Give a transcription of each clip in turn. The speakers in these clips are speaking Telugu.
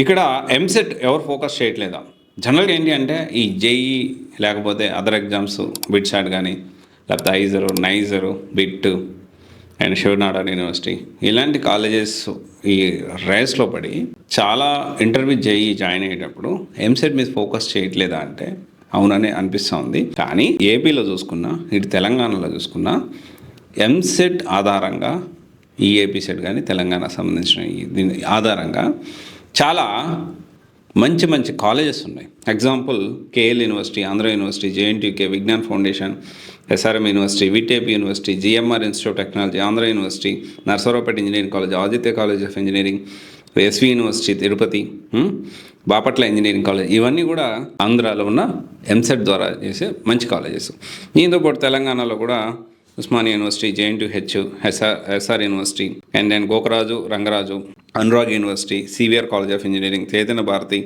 ఇక్కడ ఎంసెట్ ఎవరు ఫోకస్ చేయట్లేదా? జనరల్‌గా ఏంటి అంటే ఈ జేఈ లేకపోతే అదర్ ఎగ్జామ్స్ బిట్‌సాట్ గానీ, లేకపోతే IISER, niger, bit and Sivanarayana university ఇలాంటి కాలేజెస్ ఈ రేస్‌లో పడి చాలా ఇంటర్వ్యూ జేఈ జాయిన్ అయ్యేటప్పుడు ఎంసెట్ మీద ఫోకస్ చేయట్లేదా అంటే అవుననే అనిపిస్తూ ఉంది. కానీ ఏపీలో చూసుకున్నా, ఇటు తెలంగాణలో చూసుకున్నా ఎంసెట్ ఆధారంగా ఈ ఏపీ సెట్ కానీ తెలంగాణకు సంబంధించిన దీని ఆధారంగా చాలా మంచి మంచి కాలేజెస్ ఉన్నాయి. Example KL university, Andhra university, JNTUK, Vignan foundation, SRM university, VITAP university, GMR institute of technology, Andhra university, Narasaraopet engineering college, Aditya college of engineering, SV university Tirupati, Bapatla engineering college, ఇవన్నీ కూడా ఆంధ్రాలో ఉన్న ఎంసెట్ ద్వారా చేసే మంచి కాలేజెస్. దీంతో పాటు తెలంగాణలో కూడా Osmania university, JNTH, SR university, and then Gokaraju Rangaraju, Anurag university, CVR college of engineering, Chaitanya Bharathi,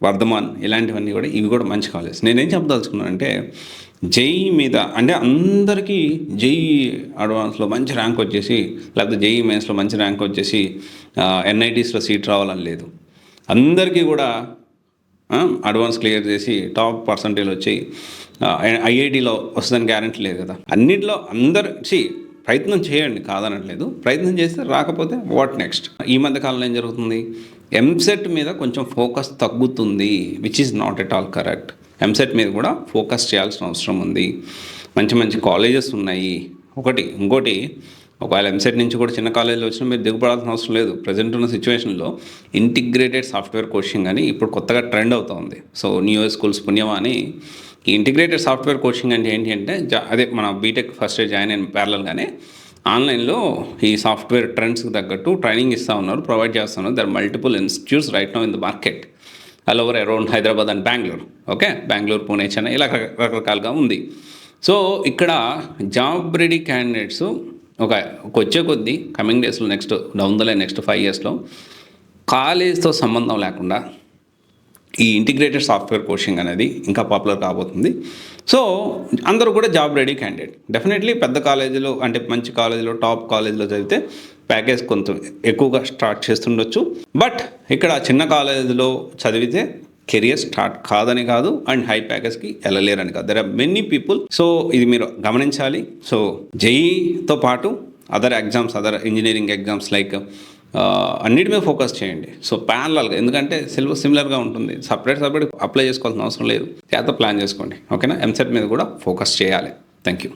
Vardhaman, ఇలాంటివన్నీ కూడా ఇవి కూడా మంచి కాలేజెస్. నేనేం చెప్పదలుచుకున్నానంటే జేఈ మీద అంటే అందరికీ జేఈ అడ్వాన్స్లో మంచి ర్యాంక్ వచ్చేసి లేకపోతే జేఈ మెయిన్స్లో మంచి ర్యాంక్ వచ్చేసి ఎన్ఐటీస్లో సీట్ రావాలని లేదు. అందరికీ కూడా అడ్వాన్స్ క్లియర్ చేసి టాప్ పర్సంటేజ్ వచ్చి ఐఐటీలో వస్తుందని గ్యారెంటీ లేదు కదా. అన్నింటిలో అందరు ప్రయత్నం చేయండి, కాదనట్లేదు. ప్రయత్నం చేస్తే రాకపోతే వాట్ నెక్స్ట్. ఈ మధ్య కాలంలో ఏం జరుగుతుంది, ఎంసెట్ మీద కొంచెం ఫోకస్ తగ్గుతుంది, which is not at all correct. EAMCET మీద కూడా ఫోకస్ చేయాల్సిన అవసరం ఉంది. మంచి మంచి కాలేజెస్ ఉన్నాయి. ఇంకోటి ఒకవేళ ఎంసెట్ నుంచి కూడా చిన్న కాలేజీలో వచ్చినా మీరు దిగుపడాల్సిన అవసరం లేదు. ప్రజెంట్ ఉన్న సిచ్యువేషన్లో ఇంటిగ్రేటెడ్ సాఫ్ట్వేర్ కోచింగ్ అని ఇప్పుడు కొత్తగా ట్రెండ్ అవుతుంది. సో న్యూ స్కూల్స్ పుణ్యమా అని ఈ ఇంటిగ్రేటెడ్ సాఫ్ట్వేర్ కోచింగ్ అంటే ఏంటి అంటే అదే మన బీటెక్ ఫస్ట్ ఇయర్ జాయిన్ అయిన ప్యారలల్గానే ఆన్లైన్లో ఈ సాఫ్ట్వేర్ ట్రెండ్స్కి తగ్గట్టు ట్రైనింగ్ ఇస్తూ ఉన్నారు, ప్రొవైడ్ చేస్తున్నారు. There multiple institutes right now in the market all over around Hyderabad and Bengaluru. Okay, Bengaluru, Pune, Chennai ఇలా రకరకాలుగా ఉంది. సో ఇక్కడ జాబ్ రెడీ క్యాండిడేట్స్ వచ్చే కొద్దీ కమింగ్ డేస్లో next down the line next 5 yearsలో కాలేజ్తో సంబంధం లేకుండా ఈ ఇంటిగ్రేటెడ్ సాఫ్ట్వేర్ కోచింగ్ అనేది ఇంకా పాపులర్ కాబోతుంది. సో అందరూ కూడా జాబ్ రెడీ క్యాండిడేట్. డెఫినెట్లీ పెద్ద కాలేజీలో అంటే మంచి కాలేజీలో టాప్ కాలేజీలో చదివితే ప్యాకేజ్ కొంచెం ఎక్కువగా స్టార్ట్ చేస్తుండొచ్చు. బట్ ఇక్కడ చిన్న కాలేజీలో చదివితే కెరియర్ స్టార్ట్ కాదని కాదు, అండ్ హై ప్యాకేజ్కి వెళ్ళలేరని కాదు. There are many people. So ఇది మీరు గమనించాలి. సో జేఈతో పాటు అదర్ ఇంజనీరింగ్ ఎగ్జామ్స్ లైక్ అన్నిటి మీద ఫోకస్ చేయండి. సో ప్యారలల్గా, ఎందుకంటే సిలబస్ సిమిలర్గా ఉంటుంది, సపరేట్ అప్లై చేసుకోవాల్సిన అవసరం లేదు. చేత ప్లాన్ చేసుకోండి. ఓకేనా, ఎంసెట్ మీద కూడా ఫోకస్ చేయాలి. Thank you.